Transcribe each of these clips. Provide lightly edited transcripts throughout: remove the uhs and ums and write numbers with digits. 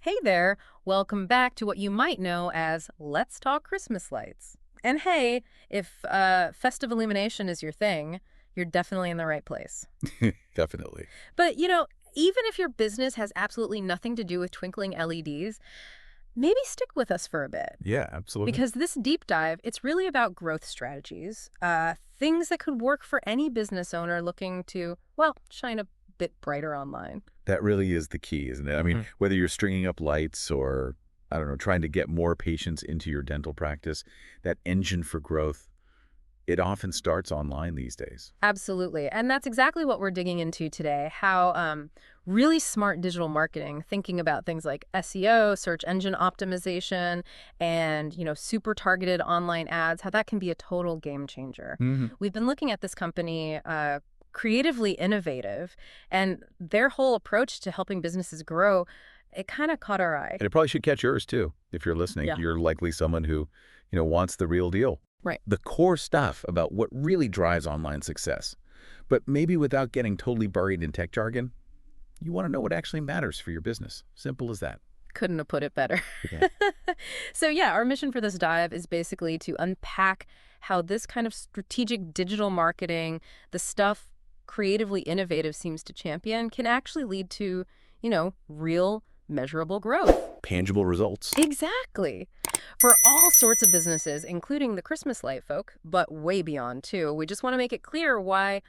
Hey there, welcome back to what you might know as Let's Talk Christmas Lights. And hey, if festive illumination is your thing, you're definitely in the right place. Definitely. But, even if your business has absolutely nothing to do with twinkling LEDs, maybe stick with us for a bit. Yeah, absolutely. Because this deep dive, it's really about growth strategies, things that could work for any business owner looking to, well, shine a bit brighter online. That really is the key, isn't it? I mean, whether you're stringing up lights or, I don't know, trying to get more patients into your dental practice, that engine for growth, it often starts online these days. Absolutely. And that's exactly what we're digging into today, how really smart digital marketing, thinking about things like SEO, search engine optimization, and, super targeted online ads, how that can be a total game changer. hmm We've been looking at this company, Creatively Innovative, and their whole approach to helping businesses grow, it kind of caught our eye. And it probably should catch yours too. If you're listening, Yeah. you're likely someone who, wants the real deal. Right. The core stuff about what really drives online success. But maybe without getting totally buried in tech jargon, you want to know what actually matters for your business. Simple as that. Couldn't have put it better. Yeah. So yeah, our mission for this dive is basically to unpack how this kind of strategic digital marketing, the stuff Creatively Innovative seems to champion, can actually lead to, real measurable growth. Tangible results. Exactly. For all sorts of businesses, including the Christmas light folk, but way beyond too. We just want to make it clear why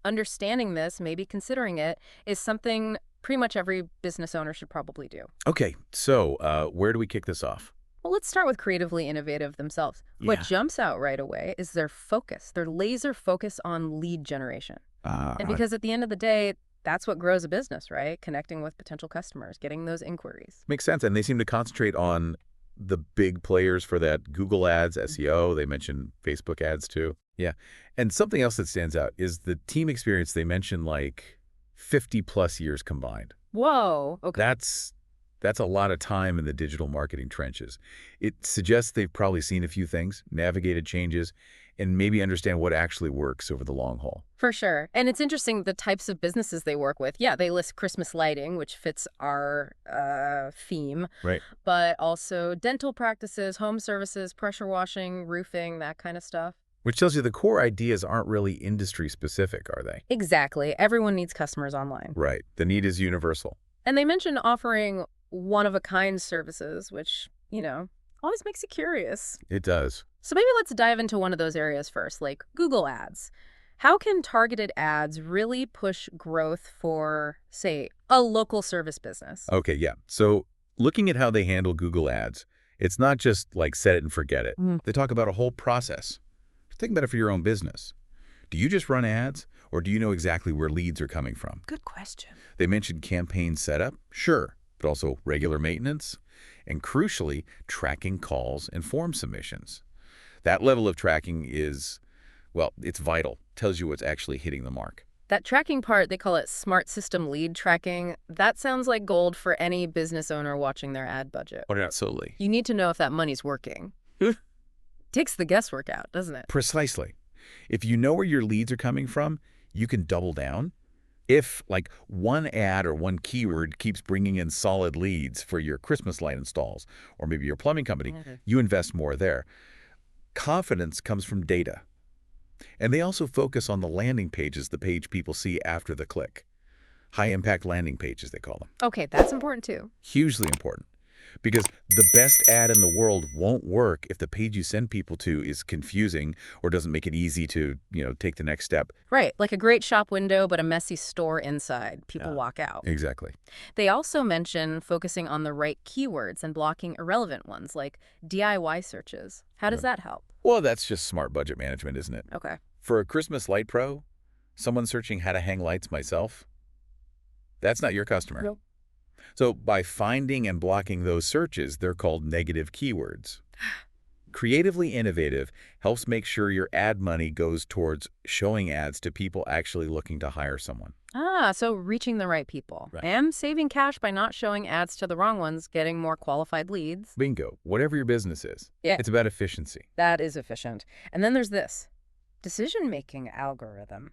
understanding this, maybe considering it, is something pretty much every business owner should probably do. Okay, so where do we kick this off? Well, let's start with Creatively Innovative themselves. What Yeah. jumps out right away is their focus, their laser focus on lead generation. And Uh, because at the end of the day, that's what grows a business, right? Connecting with potential customers, getting those inquiries. Makes sense. And they seem to concentrate on the big players for that: Google ads, SEO. They mentioned Facebook ads too. Yeah. And something else that stands out is the team experience. They mentioned like 50 plus years combined. Whoa. Okay. That's a lot of time in the digital marketing trenches. It suggests they've probably seen a few things, navigated changes, and maybe understand what actually works over the long haul. For sure. And it's interesting the types of businesses they work with. Yeah, they list Christmas lighting, which fits our theme, Right. but also dental practices, home services, pressure washing, roofing, that kind of stuff. Which tells you the core ideas aren't really industry specific, are they? Exactly. Everyone needs customers online. Right. The need is universal. And they mentioned offering one-of-a-kind services, which, always makes you curious. It does. So maybe let's dive into one of those areas first, like Google Ads. How can targeted ads really push growth for, say, a local service business? Okay, yeah. So looking at how they handle Google Ads, it's not just like set it and forget it. Mm. They talk about a whole process. Think about it for your own business. Do you just run ads, or do you know exactly where leads are coming from? Good question. They mentioned campaign setup, sure, but also regular maintenance, and crucially, tracking calls and form submissions. That level of tracking is, well, it's vital. Tells you what's actually hitting the mark. That tracking part, they call it smart system lead tracking. That sounds like gold for any business owner watching their ad budget. Absolutely. You need to know if that money's working. Takes the guesswork out, doesn't it? Precisely. If you know where your leads are coming from, you can double down. If, like, one ad or one keyword keeps bringing in solid leads for your Christmas light installs, or maybe your plumbing company, you invest more there. Confidence comes from data. And they also focus on the landing pages, the page people see after the click. High-impact landing pages, they call them. Okay, that's important too. Hugely important. Because the best ad in the world won't work if the page you send people to is confusing or doesn't make it easy to, take the next step. Right, like a great shop window, but a messy store inside. People Yeah. walk out. Exactly. They also mention focusing on the right keywords and blocking irrelevant ones, like DIY searches. How does that help? Well, that's just smart budget management, isn't it? Okay. For a Christmas light pro, someone searching how to hang lights myself, that's not your customer. Nope. So by finding and blocking those searches, they're called negative keywords. Creatively Innovative helps make sure your ad money goes towards showing ads to people actually looking to hire someone. So reaching the right people. Right. And saving cash by not showing ads to the wrong ones, getting more qualified leads. Bingo. Whatever your business is. Yeah. It's about efficiency. That is efficient. And then there's this decision-making algorithm.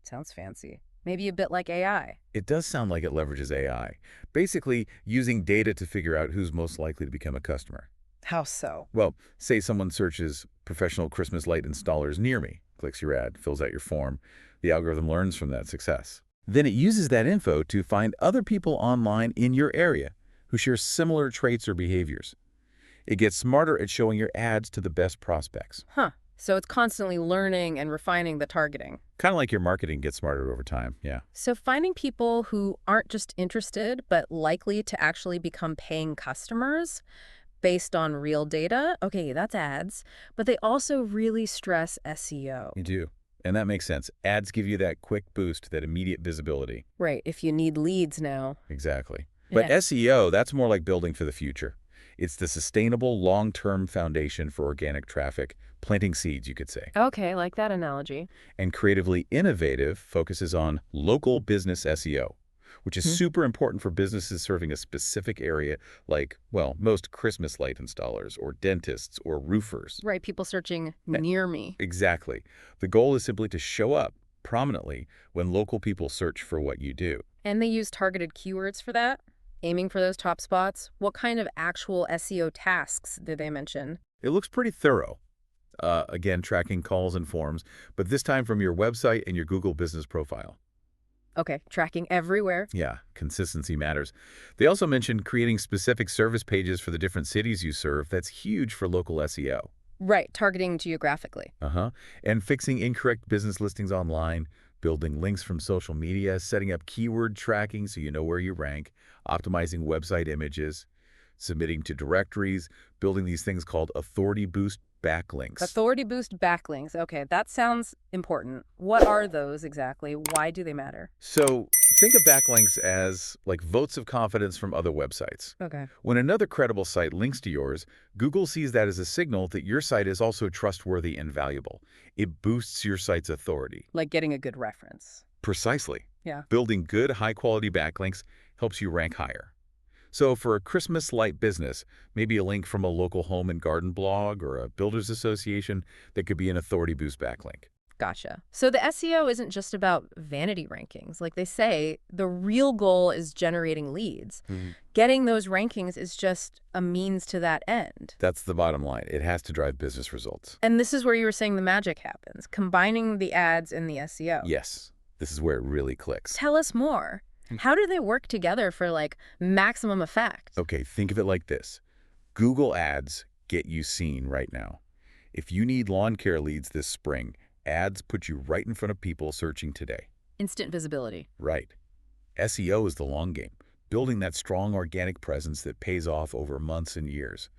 Sounds fancy. Maybe a bit like AI. It does sound like it leverages AI, basically using data to figure out who's most likely to become a customer. How so? Well, say someone searches professional Christmas light installers near me, clicks your ad, fills out your form. The algorithm learns from that success. Then it uses that info to find other people online in your area who share similar traits or behaviors. It gets smarter at showing your ads to the best prospects. Huh. So it's constantly learning and refining the targeting. Kind of like your marketing gets smarter over time, yeah. So finding people who aren't just interested, but likely to actually become paying customers based on real data, okay, that's ads, but they also really stress SEO. You do. And that makes sense. Ads give you that quick boost, that immediate visibility. Right, if you need leads now. Exactly. But Yeah. SEO, that's more like building for the future. It's the sustainable long-term foundation for organic traffic, planting seeds, you could say. Okay, like that analogy. And creatively innovative focuses on local business SEO, which is super important for businesses serving a specific area like, well, most Christmas light installers or dentists or roofers. Right, people searching near me. Exactly. The goal is simply to show up prominently when local people search for what you do. And they use targeted keywords for that? Aiming for those top spots? What kind of actual SEO tasks did they mention? It looks pretty thorough. Again, tracking calls and forms, but this time from your website and your Google business profile. Okay, tracking everywhere. Yeah, consistency matters. They also mentioned creating specific service pages for the different cities you serve. That's huge for local SEO. Right, targeting geographically. And fixing incorrect business listings online, building links from social media, setting up keyword tracking so you know where you rank, optimizing website images, submitting to directories, building these things called authority boost backlinks. Authority boost backlinks. Okay, that sounds important. What are those exactly? Why do they matter? So think of backlinks as like votes of confidence from other websites. Okay. When another credible site links to yours, Google sees that as a signal that your site is also trustworthy and valuable. It boosts your site's authority. Like getting a good reference. Precisely. Yeah. Building good, high-quality backlinks helps you rank higher. So for a Christmas light business, maybe a link from a local home and garden blog or a builders association that could be an authority boost backlink. Gotcha. So the SEO isn't just about vanity rankings. Like they say, the real goal is generating leads. Getting those rankings is just a means to that end. That's the bottom line. It has to drive business results. And this is where you were saying the magic happens, combining the ads and the SEO. Yes, this is where it really clicks. Tell us more. How do they work together for like maximum effect? Okay, think of it like this. Google ads get you seen right now. If you need lawn care leads this spring, ads put you right in front of people searching today. Instant visibility. Right. SEO is the long game, building that strong organic presence that pays off over months and years.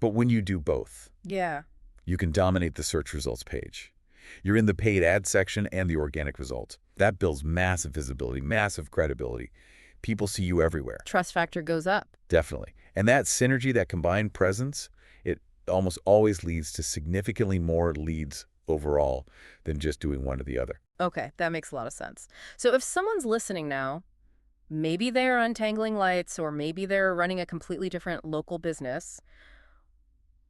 But when you do both, Yeah. you can dominate the search results page. You're in the paid ad section and the organic results. That builds massive visibility, massive credibility. People see you everywhere. Trust factor goes up. Definitely. And that synergy, that combined presence, it almost always leads to significantly more leads overall than just doing one or the other. Okay, that makes a lot of sense. So if someone's listening now, maybe they're untangling lights or maybe they're running a completely different local business,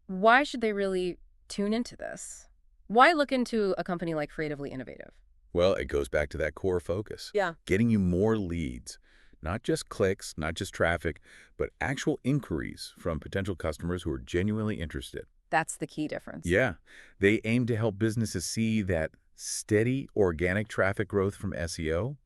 why should they really tune into this? Why look into a company like Creatively Innovative? Well, it goes back to that core focus. Yeah. Getting you more leads, not just clicks, not just traffic, but actual inquiries from potential customers who are genuinely interested. That's the key difference. Yeah. They aim to help businesses see that steady organic traffic growth from SEO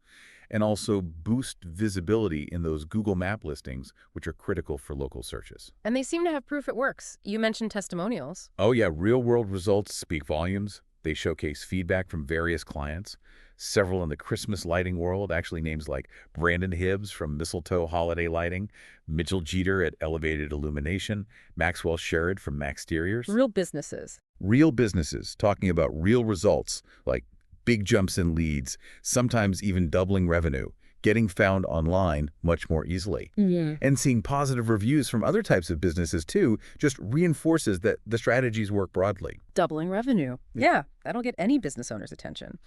and also boost visibility in those Google Map listings, which are critical for local searches. And they seem to have proof it works. You mentioned testimonials. Oh yeah, real-world results speak volumes. They showcase feedback from various clients. Several in the Christmas lighting world, actually names like Brandon Hibbs from Mistletoe Holiday Lighting, Mitchell Jeter at Elevated Illumination, Maxwell Sherrod from Maxteriors. Real businesses. Real businesses talking about real results like big jumps in leads, sometimes even doubling revenue, getting found online much more easily. And seeing positive reviews from other types of businesses too just reinforces that the strategies work broadly. Doubling revenue. Yeah, that'll get any business owner's attention.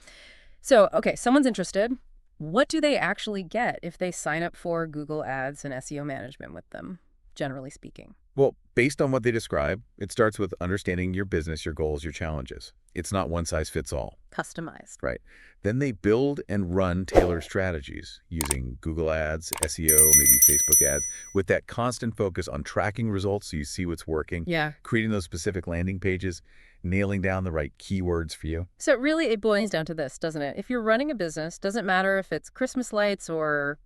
So, okay, someone's interested. What do they actually get if they sign up for Google Ads and SEO management with them? generally speaking? Well, based on what they describe, it starts with understanding your business, your goals, your challenges. It's not one size fits all. Customized. Right. Then they build and run tailored strategies using Google Ads, SEO, maybe Facebook ads, with that constant focus on tracking results so you see what's working, Yeah. creating those specific landing pages, nailing down the right keywords for you. So really, it boils down to this, doesn't it? If you're running a business, doesn't matter if it's Christmas lights or,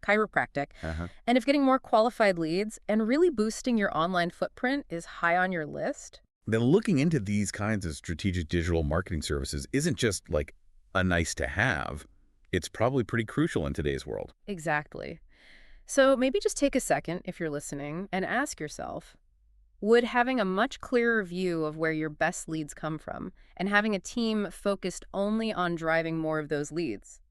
chiropractic, Uh-huh. and if getting more qualified leads and really boosting your online footprint is high on your list. Then looking into these kinds of strategic digital marketing services isn't just like a nice to have. It's probably pretty crucial in today's world. Exactly. So maybe just take a second if you're listening and ask yourself, would having a much clearer view of where your best leads come from and having a team focused only on driving more of those leads,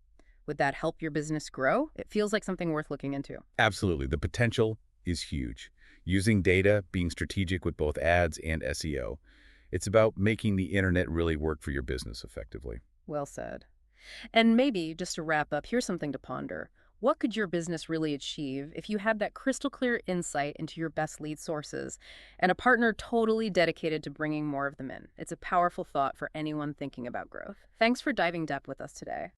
would that help your business grow? It feels like something worth looking into. Absolutely. The potential is huge. Using data, being strategic with both ads and SEO. It's about making the internet really work for your business effectively. Well said. And maybe, just to wrap up, here's something to ponder. What could your business really achieve if you had that crystal clear insight into your best lead sources and a partner totally dedicated to bringing more of them in? It's a powerful thought for anyone thinking about growth. Thanks for diving deep with us today.